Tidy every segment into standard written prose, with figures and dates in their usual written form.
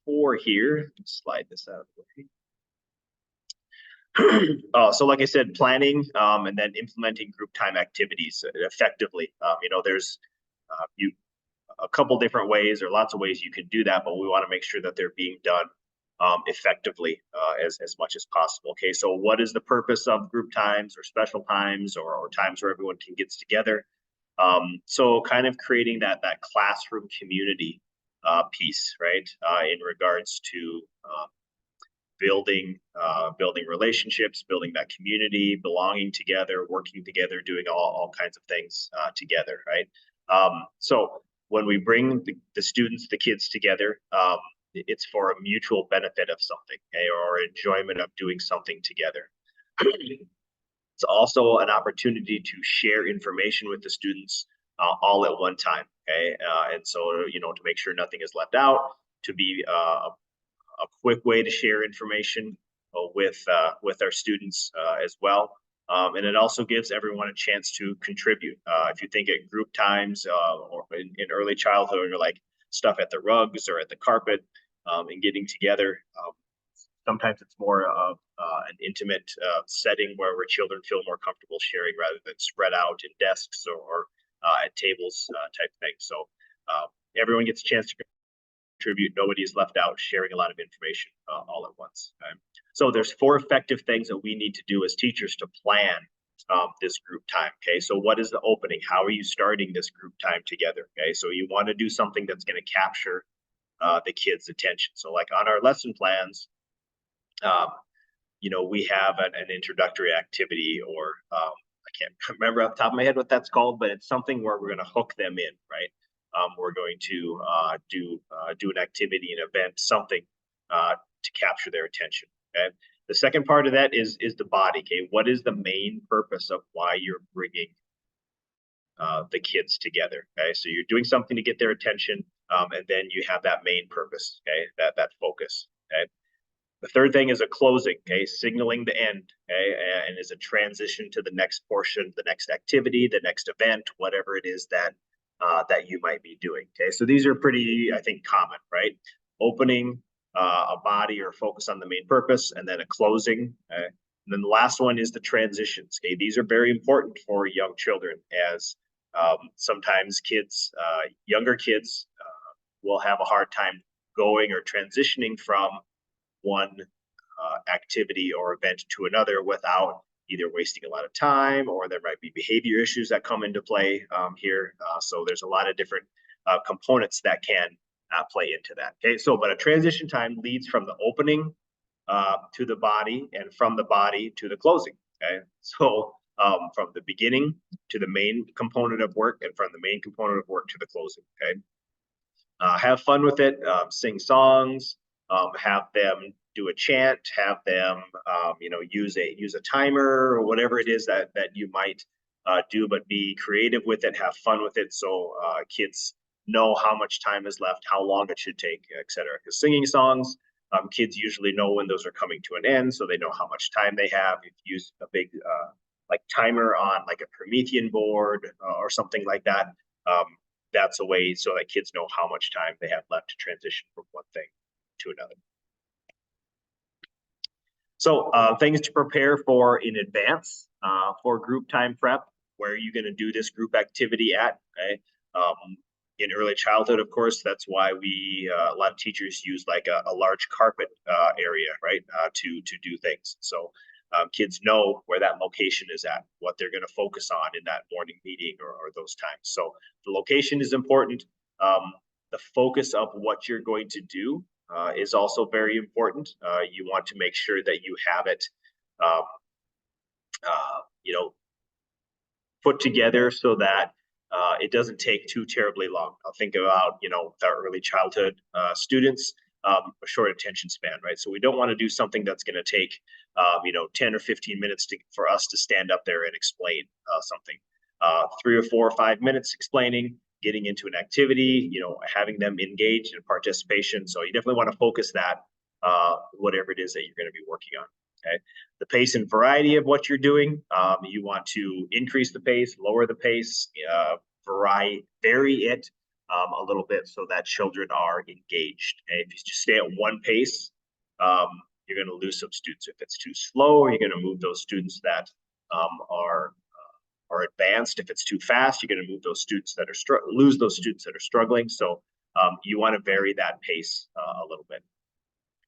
4 here. Slide this out of the way. So like I said, planning and then implementing group time activities effectively. There's a couple different ways or lots of ways you can do that, but we want to make sure that they're being done effectively as much as possible. Okay, so what is the purpose of group times or special times or times where everyone gets together? So kind of creating that classroom community piece, right? In regards to building relationships, building that community, belonging together, working together, doing all kinds of things together, right? So when we bring the students, the kids together, it's for a mutual benefit of something, okay, or enjoyment of doing something together. It's also an opportunity to share information with the students all at one time, okay? And so, to make sure nothing is left out, to be a quick way to share information with our students as well. And it also gives everyone a chance to contribute. If you think at group times or in early childhood, or like stuff at the rugs or at the carpet and getting together, sometimes it's more of an intimate setting where children feel more comfortable sharing rather than spread out in desks or at tables type thing. So everyone gets a chance to contribute. Nobody is left out, sharing a lot of information all at once. Okay? So there's 4 effective things that we need to do as teachers to plan this group time. Okay, so what is the opening? How are you starting this group time together? Okay, so you want to do something that's going to capture the kids' attention. So like on our lesson plans, we have an introductory activity, or I can't remember off the top of my head what that's called, but it's something where we're going to hook them in, right? We're going to do an activity, an event, something to capture their attention. Okay. The second part of that is the body. Okay, what is the main purpose of why you're bringing the kids together? Okay, so you're doing something to get their attention, and then you have that main purpose. Okay, that focus. Okay. The third thing is a closing, okay, signaling the end, okay, and is a transition to the next portion, the next activity, the next event, whatever it is that you might be doing. Okay, so these are pretty, I think, common, right? Opening a body or focus on the main purpose, and then a closing. Okay? And then the last one is the transitions. Okay, these are very important for young children, as sometimes kids, younger kids, will have a hard time going or transitioning from one activity or event to another without either wasting a lot of time, or there might be behavior issues that come into play here. So there's a lot of different components that can play into that. Okay, so but a transition time leads from the opening to the body, and from the body to the closing. Okay, so from the beginning to the main component of work, and from the main component of work to the closing. Okay, have fun with it. Sing songs. Have them do a chant, have them, use a timer or whatever it is that you might do, but be creative with it, have fun with it, so kids know how much time is left, how long it should take, etc. Because singing songs, kids usually know when those are coming to an end, so they know how much time they have. If you use a big like timer on like a Promethean board or something like that, that's a way so that kids know how much time they have left to transition from one thing to another. So things to prepare for in advance for group time prep. Where are you going to do this group activity at? Okay. In early childhood, of course, that's why a lot of teachers use like a large carpet area, right, to do things. So kids know where that location is at, what they're going to focus on in that morning meeting or those times. So the location is important. The focus of what you're going to do is also very important. You want to make sure that you have it, put together so that it doesn't take too terribly long. I'll think about, with our early childhood students, a short attention span, right? So we don't want to do something that's going to take, 10 or 15 minutes for us to stand up there and explain something. 3 or 4 or 5 minutes explaining, getting into an activity, having them engaged in participation. So you definitely want to focus that, whatever it is that you're going to be working on. Okay. The pace and variety of what you're doing, you want to increase the pace, lower the pace, vary it a little bit so that children are engaged. And if you just stay at one pace, you're going to lose some students. If it's too slow, you're going to move those students that are advanced. If it's too fast, you're going to move those students that are lose those students that are struggling. So you want to vary that pace a little bit.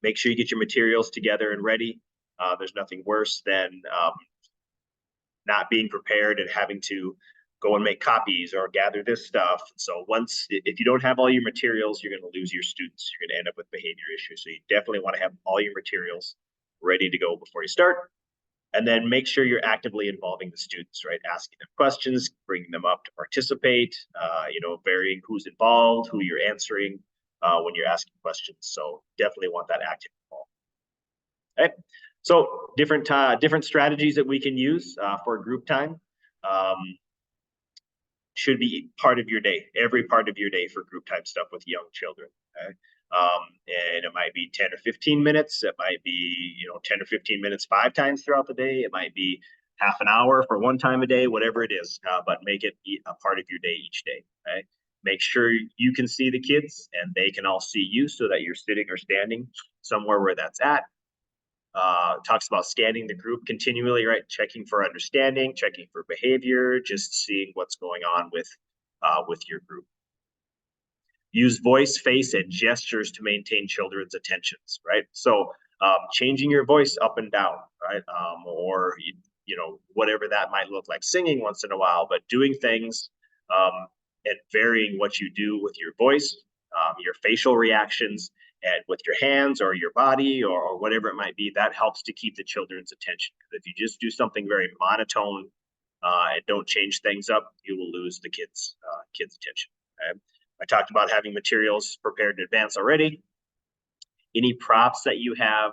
Make sure you get your materials together and ready. There's nothing worse than not being prepared and having to go and make copies or gather this stuff. So if you don't have all your materials, you're going to lose your students. You're going to end up with behavior issues. So you definitely want to have all your materials ready to go before you start. And then make sure you're actively involving the students, right? Asking them questions, bringing them up to participate, varying who's involved, who you're answering when you're asking questions. So definitely want that active involvement. Okay. So different strategies that we can use for group time should be part of your day, every part of your day for group time stuff with young children. Okay? And it might be 10 or 15 minutes. It might be 10 or 15 minutes 5 times throughout the day. It might be half an hour for one time a day, whatever it is. But make it a part of your day each day. Okay? Make sure you can see the kids and they can all see you so that you're sitting or standing somewhere where that's at. Talks about scanning the group continually, right? Checking for understanding, checking for behavior, just seeing what's going on with your group. Use voice, face, and gestures to maintain children's attentions, right? So changing your voice up and down, right? Or whatever that might look like, singing once in a while, but doing things and varying what you do with your voice, your facial reactions, and with your hands or your body or whatever it might be, that helps to keep the children's attention. Because if you just do something very monotone and don't change things up, you will lose the kids' attention. Okay? I talked about having materials prepared in advance already. Any props that you have,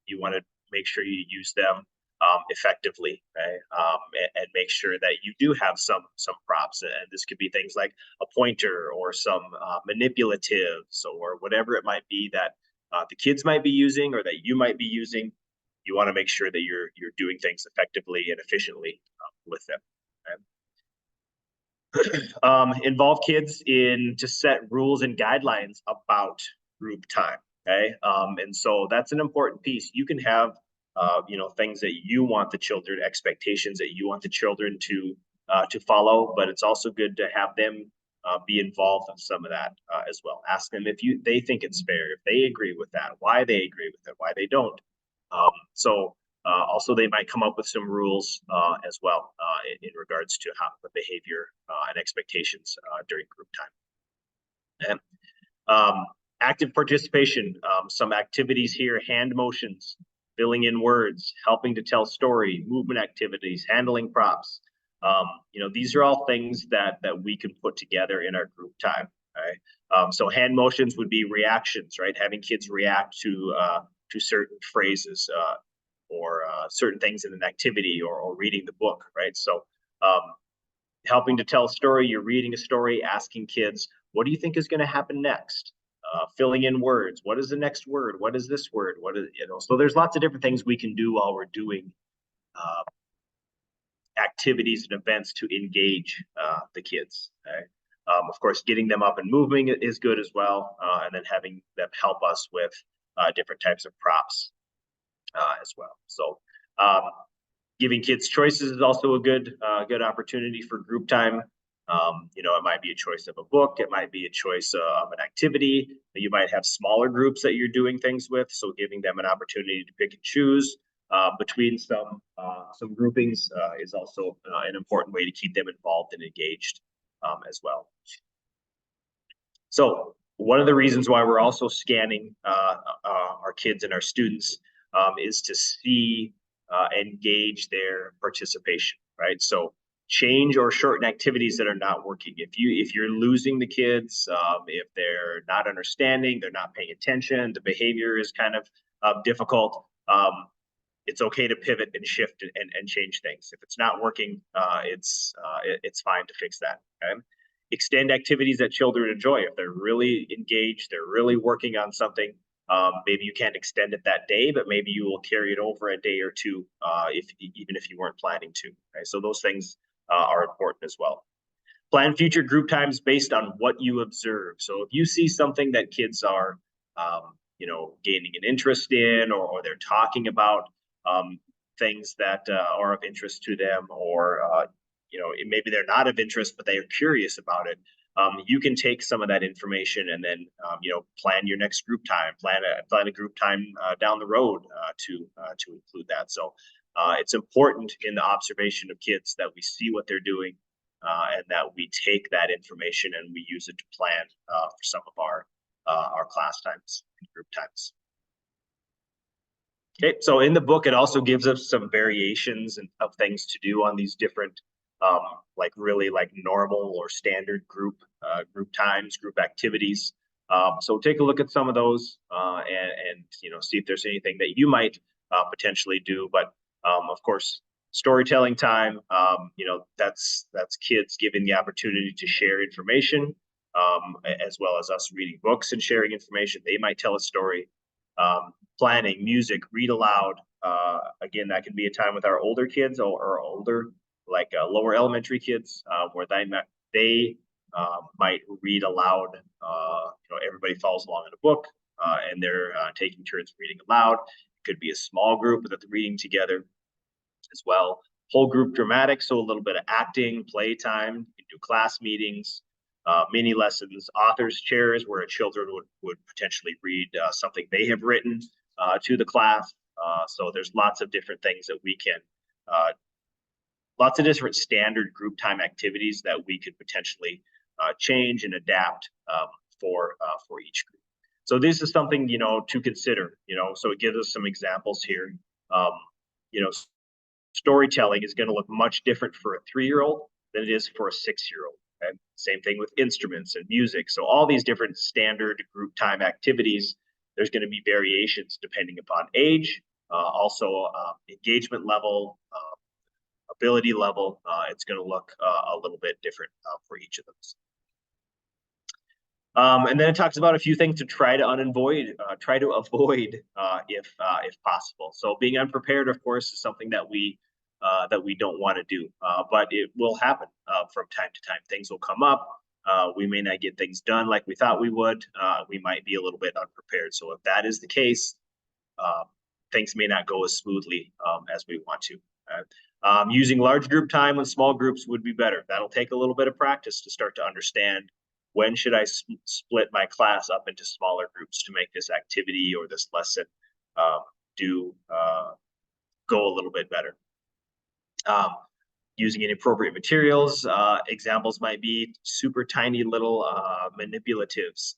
you want to make sure you use them effectively, right? And make sure that you do have some props. And this could be things like a pointer or some manipulatives or whatever it might be that the kids might be using or that you might be using. You want to make sure that you're doing things effectively and efficiently with them. Okay? Involve kids to set rules and guidelines about group time. Okay, and so that's an important piece. You can have things that you want the children, expectations that you want the children to follow, but it's also good to have them be involved in some of that as well. Ask them if they think it's fair, if they agree with that, why they agree with it, why they don't. Also, they might come up with some rules as well in regards to how the behavior and expectations during group time. And active participation, some activities here, hand motions, filling in words, helping to tell story, movement activities, handling props. These are all things that we can put together in our group time. Right? So hand motions would be reactions, right? Having kids react to certain phrases or certain things in an activity or reading the book, right? So helping to tell a story, you're reading a story, asking kids, what do you think is going to happen next? Filling in words. What is the next word? What is this word? What is, so there's lots of different things we can do while we're doing activities and events to engage the kids. Okay? Of course, getting them up and moving is good as well. And then having them help us with different types of props as well. So giving kids choices is also a good opportunity for group time. It might be a choice of a book. It might be a choice of an activity. You might have smaller groups that you're doing things with. So giving them an opportunity to pick and choose between some groupings is also an important way to keep them involved and engaged as well. So one of the reasons why we're also scanning our kids and our students is to see and gauge their participation, right? So change or shorten activities that are not working. If you're losing the kids, if they're not understanding, they're not paying attention, the behavior is kind of difficult, it's okay to pivot and shift and change things. If it's not working, it's fine to fix that. Okay? Extend activities that children enjoy. If they're really engaged, they're really working on something, maybe you can't extend it that day, but maybe you will carry it over a day or two, even if you weren't planning to. Okay? So those things are important as well. Plan future group times based on what you observe. So if you see something that kids are, gaining an interest in, or they're talking about things that are of interest to them, or maybe they're not of interest, but they are curious about it. You can take some of that information and then plan your next group time, plan a group time down the road to include that. So it's important in the observation of kids that we see what they're doing, and that we take that information and we use it to plan for some of our class times and group times. Okay, so in the book, it also gives us some variations of things to do on these different, really normal or standard group times, group activities. So take a look at some of those and see if there's anything that you might potentially do. But of course, storytelling time, that's kids given the opportunity to share information, as well as us reading books and sharing information. They might tell a story. Planning, music, read aloud. Again, that can be a time with our older kids or older, lower elementary kids, where they might read aloud. Everybody follows along in a book, and they're taking turns reading aloud. It could be a small group that they're reading together as well. Whole group dramatic, so a little bit of acting, playtime. You can do class meetings. Mini lessons, author's chairs, where children would potentially read something they have written to the class. So there's lots of different things that we can, lots of different standard group time activities that we could potentially change and adapt for each group. So this is something, to consider, so it gives us some examples here. Storytelling is going to look much different for a 3-year-old than it is for a 6-year-old. Okay? Same thing with instruments and music. So all these different standard group time activities, there's going to be variations depending upon age, also engagement level, ability level. It's going to look a little bit different for each of those. And then it talks about a few things to try to avoid if possible. So being unprepared, of course, is something that we don't want to do, but it will happen from time to time. Things will come up. We may not get things done like we thought we would. We might be a little bit unprepared. So if that is the case, things may not go as smoothly as we want to. Using large group time when small groups would be better. That'll take a little bit of practice to start to understand when should I split my class up into smaller groups to make this activity or this lesson go a little bit better. Using inappropriate materials. Examples might be super tiny little manipulatives.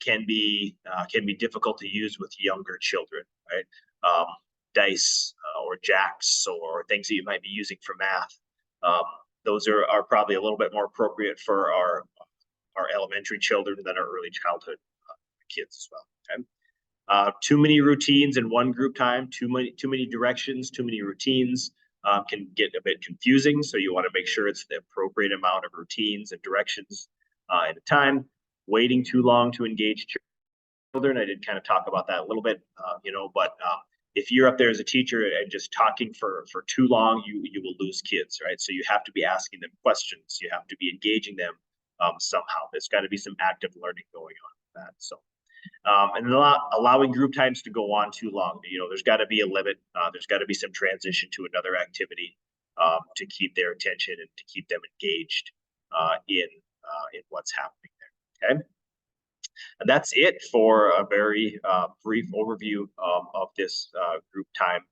Can be difficult to use with younger children, right? Dice or jacks or things that you might be using for math. Those are probably a little bit more appropriate for our elementary children than our early childhood kids as well. Okay? Too many routines in one group time, too many directions, too many routines can get a bit confusing. So you want to make sure it's the appropriate amount of routines and directions at a time. Waiting too long to engage children. I did kind of talk about that a little bit, but if you're up there as a teacher and just talking for too long, you will lose kids, right? So you have to be asking them questions. You have to be engaging them somehow. There's got to be some active learning going on with that. So, and not allowing group times to go on too long. There's got to be a limit. There's got to be some transition to another activity to keep their attention and to keep them engaged in what's happening there. Okay. And that's it for a very brief overview of this group time